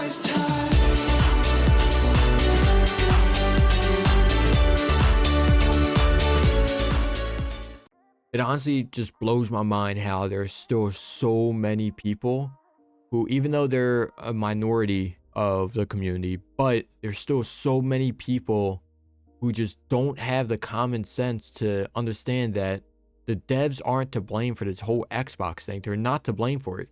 nice time. It honestly just blows my mind how there's still so many people who, even though they're a minority of the community, but there's still so many people who just don't have the common sense to understand that the devs aren't to blame for this whole Xbox thing. They're not to blame for it.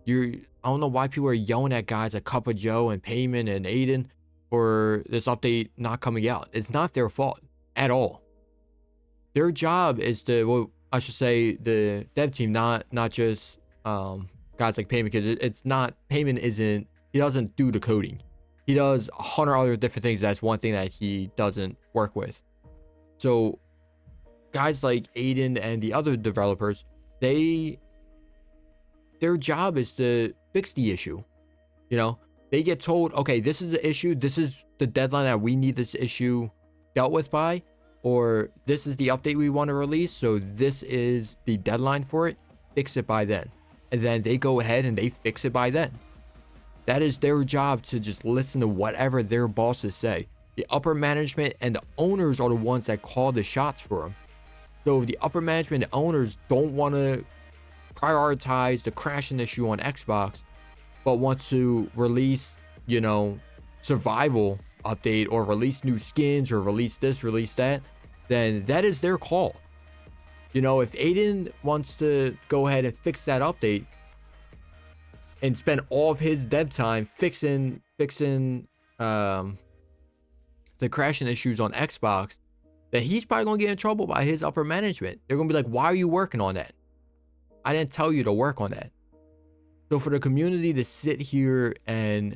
I don't know why people are yelling at guys like Cup of Joe and Payman and Aiden for this update not coming out. It's not their fault at all. Their job is to, well, I should say the dev team, not just guys like Payman, because it's not, Payman isn't, he doesn't do the coding. He does 100 other different things. That's one thing that he doesn't work with. So guys like Aiden and the other developers, their job is to fix the issue. You know, they get told, okay, this is the issue. This is the deadline that we need this issue dealt with by, or this is the update we want to release. So this is the deadline for it. Fix it by then. And then they go ahead and they fix it by then. That is their job, to just listen to whatever their bosses say. The upper management and the owners are the ones that call the shots for them. So if the upper management and the owners don't want to prioritize the crashing issue on Xbox, but want to release, you know, survival update or release new skins or release this, release that, then that is their call. You know, if Aiden wants to go ahead and fix that update and spend all of his dev time fixing the crashing issues on Xbox, then he's probably gonna get in trouble by his upper management. They're gonna be like, why are you working on that? I didn't tell you to work on that. So for the community to sit here and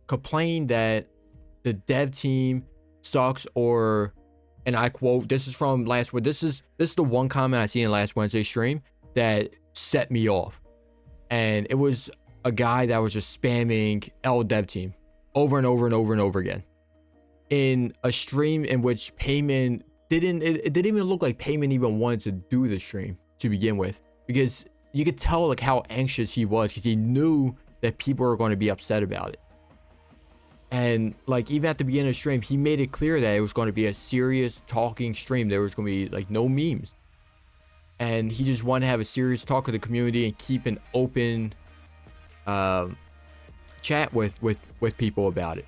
complain that the dev team sucks, or, and I quote, this is from last week, this is the one comment I seen in last Wednesday stream that set me off. And it was a guy that was just spamming L dev team over and over and over and over again in a stream in which Payman it didn't even look like Payman even wanted to do the stream to begin with, because you could tell like how anxious he was, because he knew that people were going to be upset about it. And like even at the beginning of the stream, he made it clear that it was going to be a serious talking stream. There was going to be like no memes, and he just wanted to have a serious talk with the community and keep an open chat with people about it.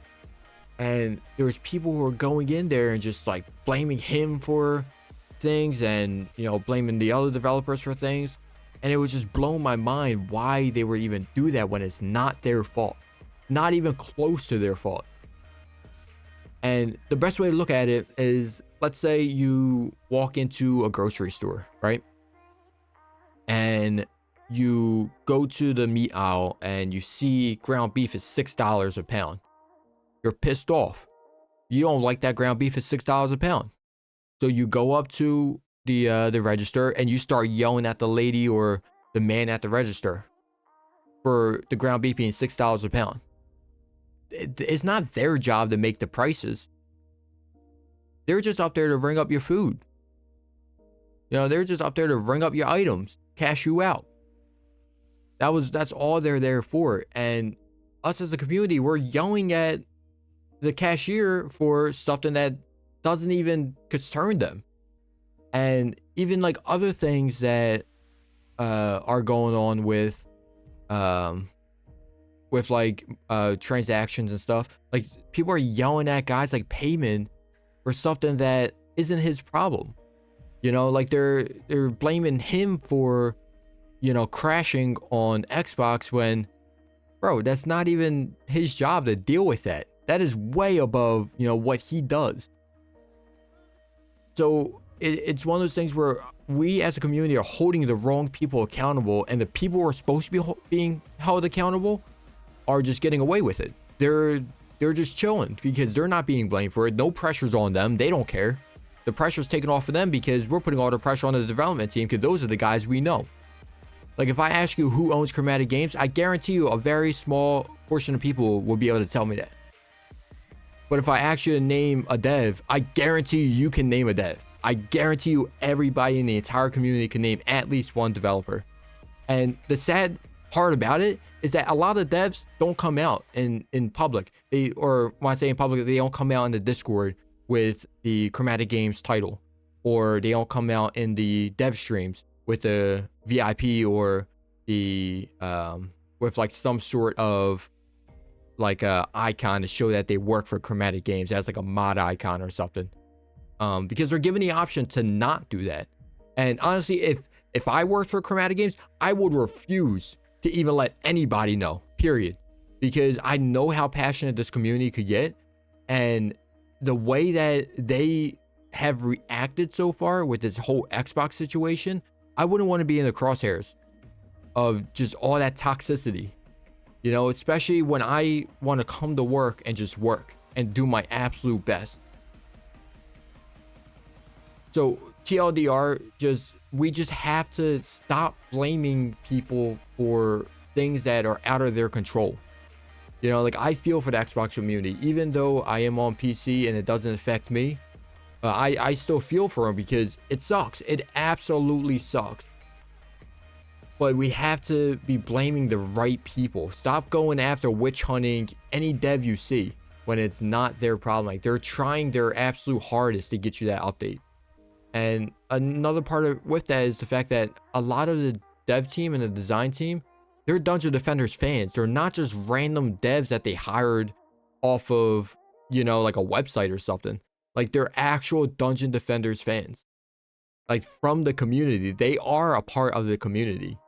And there was people who were going in there and just like blaming him for things, and you know, blaming the other developers for things. And it was just blowing my mind why they would even do that when it's not their fault, not even close to their fault. And the best way to look at it is, let's say you walk into a grocery store, right? And you go to the meat aisle and you see ground beef is $6 a pound. You're pissed off. You don't like that ground beef is $6 a pound. So you go up to the register and you start yelling at the lady or the man at the register for the ground beef being $6 a pound. It's not their job to make the prices. They're just up there to ring up your food. You know, they're just up there to ring up your items, cash you out. That's all they're there for. And us as a community, we're yelling at the cashier for something that doesn't even concern them. And even like other things that are going on with like transactions and stuff, like people are yelling at guys like Payman for something that isn't his problem. You know, like they're blaming him for, you know, crashing on Xbox, when, bro, that's not even his job to deal with that. That is way above, you know, what he does. So it's one of those things where we as a community are holding the wrong people accountable, and the people who are supposed to be being held accountable are just getting away with it. They're just chilling because they're not being blamed for it. No pressure's on them. They don't care. The pressure's taken off of them because we're putting all the pressure on the development team, because those are the guys we know. Like if I ask you who owns Chromatic Games, I guarantee you a very small portion of people will be able to tell me that. But if I ask you to name a dev, I guarantee you can name a dev. I guarantee you everybody in the entire community can name at least one developer. And the sad part about it is that a lot of devs don't come out in public. Or when I say in public, they don't come out in the Discord with the Chromatic Games title, or they don't come out in the dev streams with the VIP or the with like some sort of like a icon to show that they work for Chromatic Games as like a mod icon or something. Because they're given the option to not do that. And honestly, if I worked for Chromatic Games, I would refuse to even let anybody know, period. Because I know how passionate this community could get. And the way that they have reacted so far with this whole Xbox situation, I wouldn't want to be in the crosshairs of just all that toxicity. You know, especially when I want to come to work and just work and do my absolute best. So TLDR, we just have to stop blaming people for things that are out of their control. You know, like I feel for the Xbox community, even though I am on PC and it doesn't affect me. I still feel for them because it sucks. It absolutely sucks. But we have to be blaming the right people. Stop going after witch hunting any dev you see when it's not their problem. Like they're trying their absolute hardest to get you that update. And another part with that is the fact that a lot of the dev team and the design team, they're Dungeon Defenders fans. They're not just random devs that they hired off of, you know, like a website or something. Like they're actual Dungeon Defenders fans. Like from the community. They are a part of the community.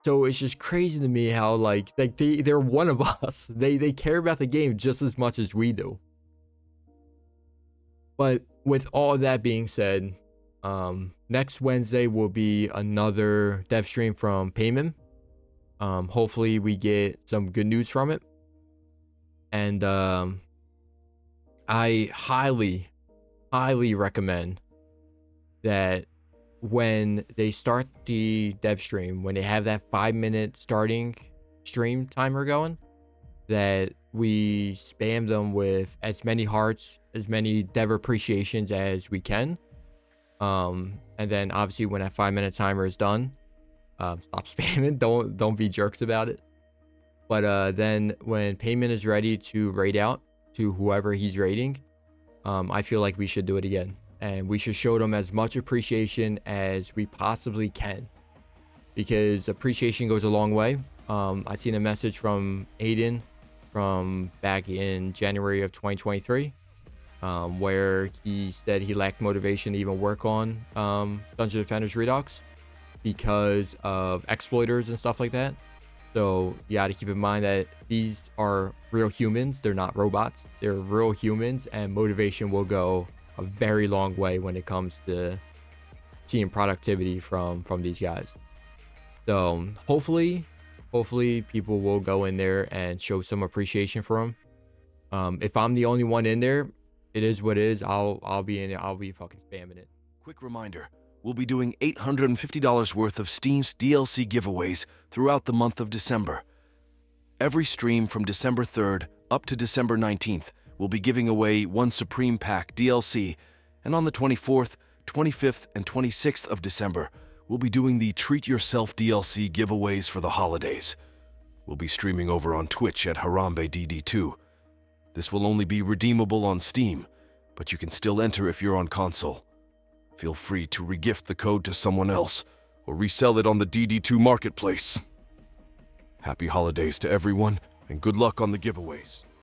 So it's just crazy to me how like they're one of us. They care about the game just as much as we do. But with all that being said, next Wednesday will be another dev stream from Payman. Hopefully we get some good news from it. And I highly recommend that when they start the dev stream, when they have that 5-minute starting stream timer going, that we spam them with as many hearts, as many dev appreciations as we can. And then obviously when that 5-minute timer is done, stop spamming. Don't be jerks about it. But then when Payman is ready to raid out to whoever he's raiding, I feel like we should do it again. And we should show them as much appreciation as we possibly can. Because appreciation goes a long way. I seen a message from Aiden from back in January of 2023, where he said he lacked motivation to even work on Dungeon Defenders Redux because of exploiters and stuff like that. So you got to keep in mind that these are real humans. They're not robots. They're real humans, and motivation will go a very long way when it comes to seeing productivity from these guys. So hopefully people will go in there and show some appreciation for them. If I'm the only one in there, it is what it is. I'll be in there. I'll be fucking spamming it. Quick reminder, we'll be doing $850 worth of Steam's DLC giveaways throughout the month of December. Every stream from December 3rd up to December 19th, we'll be giving away one Supreme Pack DLC, and on the 24th, 25th, and 26th of December, we'll be doing the Treat Yourself DLC giveaways for the holidays. We'll be streaming over on Twitch at Harambe DD2. This will only be redeemable on Steam, but you can still enter if you're on console. Feel free to regift the code to someone else, or resell it on the DD2 marketplace. Happy holidays to everyone, and good luck on the giveaways.